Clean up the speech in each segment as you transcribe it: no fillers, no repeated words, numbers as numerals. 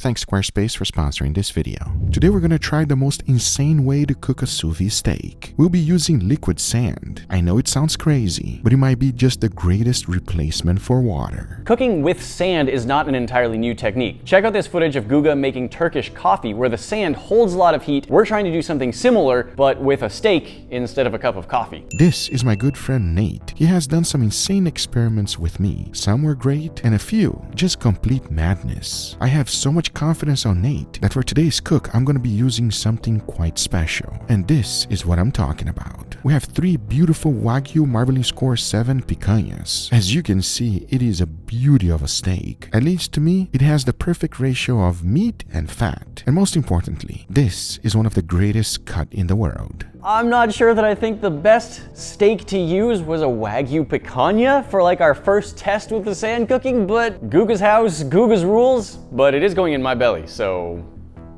Thanks Squarespace for sponsoring this video. Today we're gonna try the most insane way to cook a sous vide steak. We'll be using liquid sand. I know it sounds crazy, but it might be just the greatest replacement for water. Cooking with sand is not an entirely new technique. Check out this footage of Guga making Turkish coffee where the sand holds a lot of heat. We're trying to do something similar, but with a steak instead of a cup of coffee. This is my good friend Nate. He has done some insane experiments with me. Some were great, and a few just complete madness. I have so much confidence on Nate that for today's cook, I'm gonna be using something quite special. And this is what I'm talking about. We have 3 beautiful Wagyu Marbling Score 7 picanhas. As you can see, it is a beauty of a steak. At least to me, it has the perfect ratio of meat and fat. And most importantly, this is one of the greatest cut in the world. I'm not sure that I think the best steak to use was a Wagyu picanha for like our first test with the sand cooking, but Guga's house, Guga's rules, but it is going in my belly, so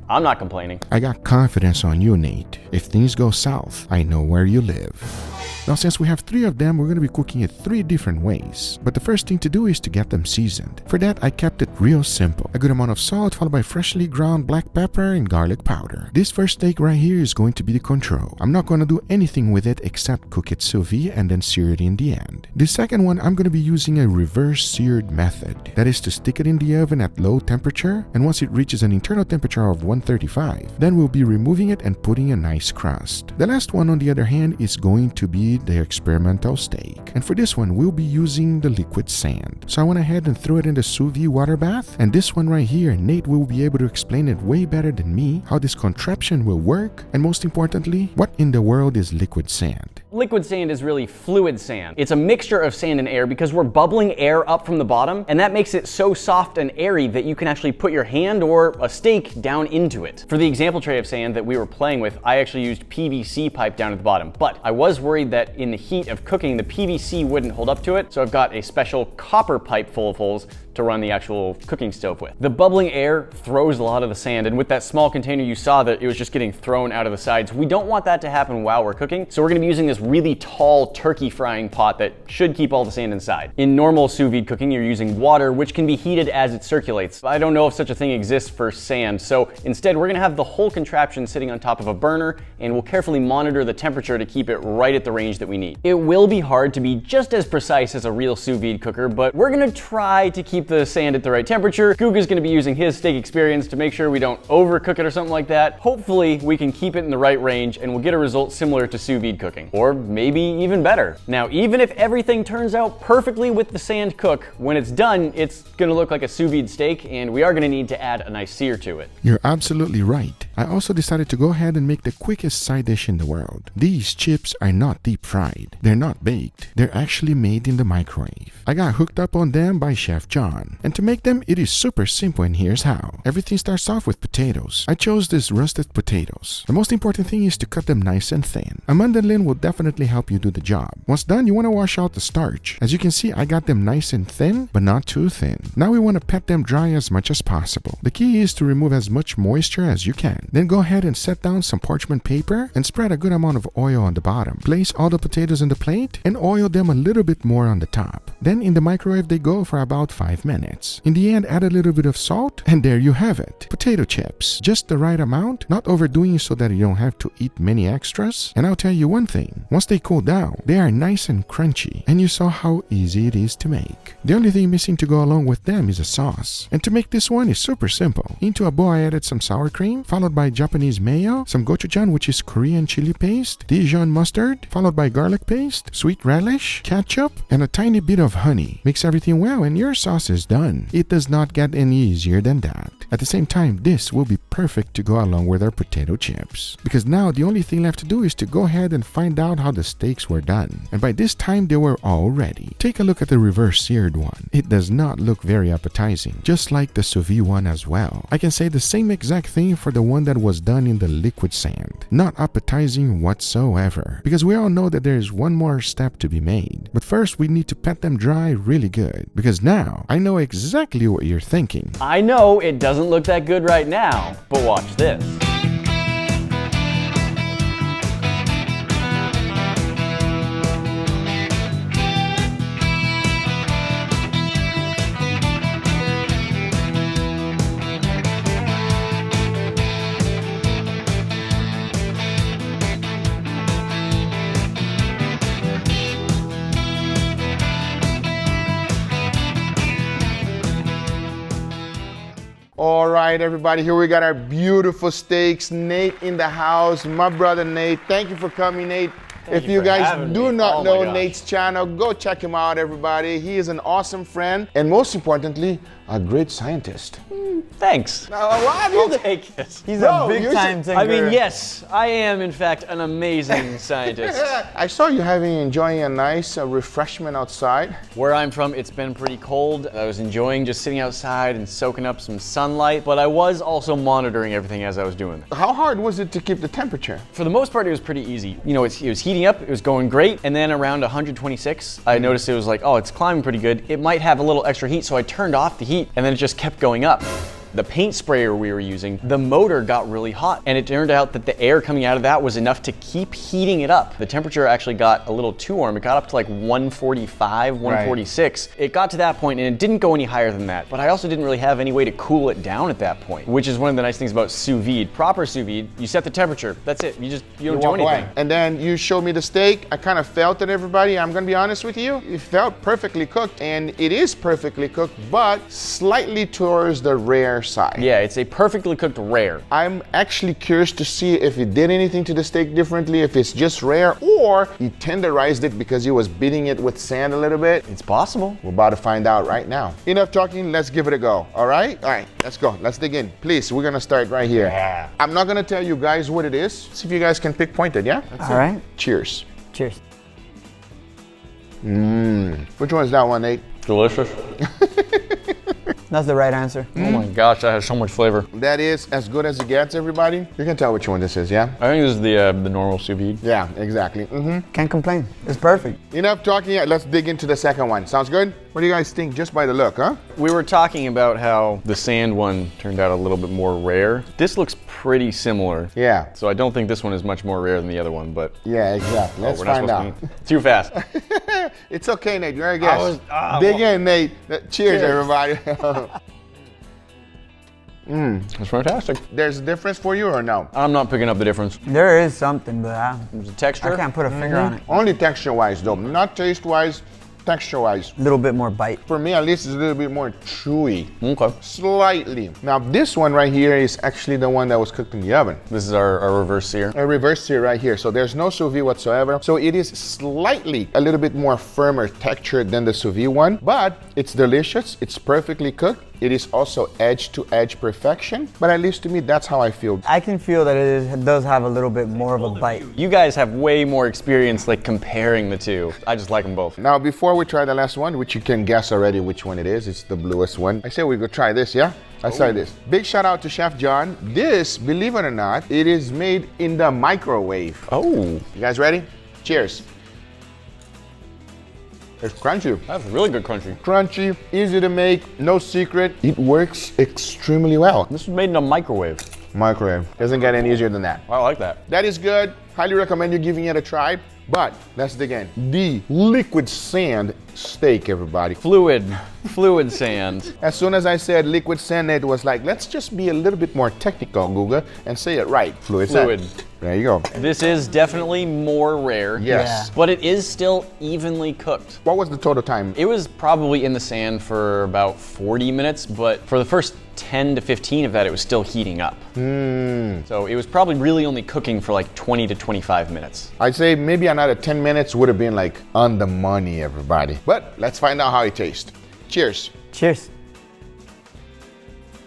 I'm not complaining. I got confidence on you, Nate. If things go south, I know where you live. Now, since we have 3 of them, we're going to be cooking it 3 different ways. But the first thing to do is to get them seasoned. For that, I kept it real simple. A good amount of salt followed by freshly ground black pepper and garlic powder. This first steak right here is going to be the control. I'm not going to do anything with it except cook it sous vide and then sear it in the end. The second one, I'm going to be using a reverse seared method. That is to stick it in the oven at low temperature, and once it reaches an internal temperature of 135, then we'll be removing it and putting a nice crust. The last one, on the other hand, is going to be the experimental steak. And for this one, we'll be using the liquid sand. So I went ahead and threw it in the sous vide water bath. And this one right here, Nate will be able to explain it way better than me, how this contraption will work, and most importantly, what in the world is liquid sand. Liquid sand is really fluid sand. It's a mixture of sand and air because we're bubbling air up from the bottom, and that makes it so soft and airy that you can actually put your hand or a steak down into it. For the example tray of sand that we were playing with, I actually used PVC pipe down at the bottom, but I was worried that in the heat of cooking, the PVC wouldn't hold up to it, so I've got a special copper pipe full of holes to run the actual cooking stove with. The bubbling air throws a lot of the sand, and with that small container you saw that it was just getting thrown out of the sides. We don't want that to happen while we're cooking, so we're gonna be using this really tall turkey frying pot that should keep all the sand inside. In normal sous vide cooking, you're using water, which can be heated as it circulates. I don't know if such a thing exists for sand, so instead we're gonna have the whole contraption sitting on top of a burner, and we'll carefully monitor the temperature to keep it right at the range that we need. It will be hard to be just as precise as a real sous vide cooker, but we're gonna try to keep the sand at the right temperature. Guga's gonna be using his steak experience to make sure we don't overcook it or something like that. Hopefully we can keep it in the right range and we'll get a result similar to sous vide cooking, or maybe even better. Now, even if everything turns out perfectly with the sand cook, when it's done, it's gonna look like a sous vide steak, and we are gonna need to add a nice sear to it. You're absolutely right. I also decided to go ahead and make the quickest side dish in the world. These chips are not deep fried. They're not baked. They're actually made in the microwave. I got hooked up on them by Chef John. And to make them, it is super simple, and here's how. Everything starts off with potatoes. I chose these roasted potatoes. The most important thing is to cut them nice and thin. A mandolin will definitely help you do the job. Once done, you want to wash out the starch. As you can see, I got them nice and thin, but not too thin. Now we want to pat them dry as much as possible. The key is to remove as much moisture as you can. Then go ahead and set down some parchment paper and spread a good amount of oil on the bottom. Place all the potatoes in the plate and oil them a little bit more on the top. Then in the microwave they go for about 5 minutes. In the end, add a little bit of salt, and there you have it. Potato chips. Just the right amount, not overdoing so that you don't have to eat many extras. And I'll tell you one thing, once they cool down, they are nice and crunchy, and you saw how easy it is to make. The only thing missing to go along with them is a sauce. And to make this one is super simple. Into a bowl I added some sour cream, followed by Japanese mayo, some gochujang, which is Korean chili paste, Dijon mustard, followed by garlic paste, sweet relish, ketchup, and a tiny bit of honey. Mix everything well and your sauce is done. It does not get any easier than that. At the same time, this will be perfect to go along with our potato chips. Because now the only thing left to do is to go ahead and find out how the steaks were done. And by this time they were all ready. Take a look at the reverse seared one. It does not look very appetizing, just like the sous vide one as well. I can say the same exact thing for the one that was done in the liquid sand. Not appetizing whatsoever. Because we all know that there is one more step to be made. But first we need to pat them dry really good. Because now I know exactly what you're thinking. I know it doesn't look that good right now, but watch this. All right, everybody, here we got our beautiful steaks. Nate in the house, my brother Nate. Thank you for coming, Nate. If you guys do not know Nate's channel, go check him out, everybody. He is an awesome friend and most importantly, a great scientist. Thanks. I'll take it. He's a big time thinker. I mean, yes, I am in fact an amazing scientist. I saw you enjoying a nice refreshment outside. Where I'm from, it's been pretty cold. I was enjoying just sitting outside and soaking up some sunlight, but I was also monitoring everything as I was doing it. How hard was it to keep the temperature? For the most part, it was pretty easy. You know, it was heating up, it was going great, and then around 126, I noticed it was like, oh, it's climbing pretty good. It might have a little extra heat, so I turned off the heat, and then it just kept going up. The paint sprayer we were using, the motor got really hot, and it turned out that the air coming out of that was enough to keep heating it up. The temperature actually got a little too warm. It got up to like 145, 146. Right. It got to that point, and it didn't go any higher than that. But I also didn't really have any way to cool it down at that point, which is one of the nice things about sous vide. Proper sous vide, you set the temperature. That's it. You don't do anything. Away. And then you showed me the steak. I kind of felt it, everybody. I'm gonna be honest with you. It felt perfectly cooked, and it is perfectly cooked, but slightly towards the rare side. Yeah, it's a perfectly cooked rare. I'm actually curious to see if he did anything to the steak differently, if it's just rare, or he tenderized it because he was beating it with sand a little bit. It's possible. We're about to find out right now. Enough talking, let's give it a go, all right? All right, let's go, let's dig in. Please, we're gonna start right here. Yeah. I'm not gonna tell you guys what it is. See if you guys can pinpoint it, yeah? All right. Cheers. Cheers. Which one is that one, Nate? Delicious. That's the right answer. Oh my gosh, that has so much flavor. That is as good as it gets, everybody. You can tell which one this is, yeah? I think this is the normal sous vide. Yeah, exactly. Can't complain. It's perfect. Enough talking, let's dig into the second one. Sounds good? What do you guys think just by the look, huh? We were talking about how the sand one turned out a little bit more rare. This looks pretty similar. Yeah. So I don't think this one is much more rare than the other one, but... Yeah, exactly. Let's find out. Too fast. It's okay, Nate. You're a guest. Dig in, Nate. Cheers, everybody. That's fantastic. There's a difference for you or no? I'm not picking up the difference. There is something, but There's a texture. I can't put a finger on it. Only texture-wise, though. Not taste-wise, texture-wise. A little bit more bite. For me, at least, it's a little bit more chewy. Okay. Slightly. Now, this one right here is actually the one that was cooked in the oven. This is our reverse sear. A reverse sear right here. So there's no sous vide whatsoever. So it is slightly a little bit more firmer texture than the sous vide one, but it's delicious. It's perfectly cooked. It is also edge-to-edge perfection, but at least to me, that's how I feel. I can feel that it does have a little bit more of a bite. You guys have way more experience like comparing the two. I just like them both. Now, before we try the last one, which you can guess already which one it is, it's the bluest one. I say we go try this, yeah? Let's try this. Big shout out to Chef John. This, believe it or not, it is made in the microwave. Oh. You guys ready? Cheers. It's crunchy. That's really good crunchy. Crunchy, easy to make, no secret. It works extremely well. This was made in a microwave. Microwave. Doesn't get any easier than that. I like that. That is good. Highly recommend you giving it a try. But let's dig in. The liquid sand steak, everybody. Fluid sand. As soon as I said liquid sand, it was like, let's just be a little bit more technical, Guga, and say it right. Fluid sand. There you go. This is definitely more rare. Yes. Yeah. But it is still evenly cooked. What was the total time? It was probably in the sand for about 40 minutes, but for the first 10 to 15 of that, it was still heating up. So it was probably really only cooking for like 20 to 25 minutes. I'd say maybe another 10 minutes would have been like on the money, everybody. But let's find out how it tastes. Cheers. Cheers.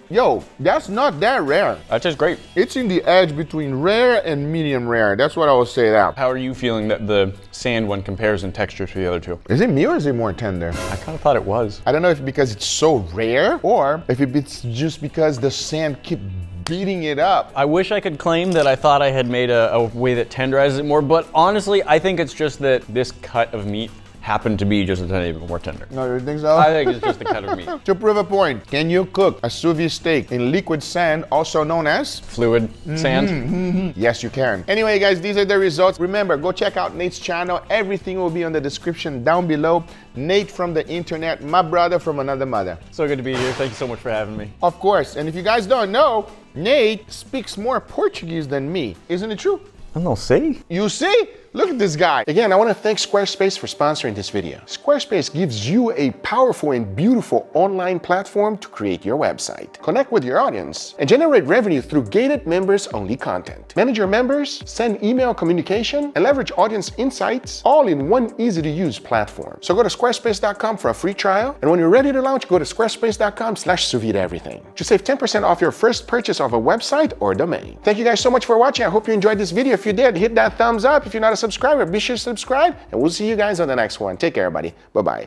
Yo, that's not that rare. That tastes great. It's in the edge between rare and medium rare. That's what I would say that. How are you feeling that the sand one compares in texture to the other two? Is it me or is it more tender? I kind of thought it was. I don't know if because it's so rare or if it's just because the sand keep beating it up. I wish I could claim that I thought I had made a way that tenderizes it more, but honestly, I think it's just that this cut of meat happened to be just a tiny bit more tender. No, you think so? I think it's just the cut of meat. To prove a point, can you cook a sous vide steak in liquid sand, also known as? Fluid sand. Yes, you can. Anyway, guys, these are the results. Remember, go check out Nate's channel. Everything will be on the description down below. Nate from the internet, my brother from another mother. So good to be here. Thank you so much for having me. Of course, and if you guys don't know, Nate speaks more Portuguese than me. Isn't it true? I don't see. You see? Look at this guy. Again, I want to thank Squarespace for sponsoring this video. Squarespace gives you a powerful and beautiful online platform to create your website, connect with your audience, and generate revenue through gated members-only content. Manage your members, send email communication, and leverage audience insights all in one easy-to-use platform. So go to squarespace.com for a free trial, and when you're ready to launch, go to squarespace.com/SousVideEverything to save 10% off your first purchase of a website or domain. Thank you guys so much for watching. I hope you enjoyed this video. If you did, hit that thumbs up. If you're not a subscriber, be sure to subscribe, and we'll see you guys on the next one. Take care, everybody. Bye-bye.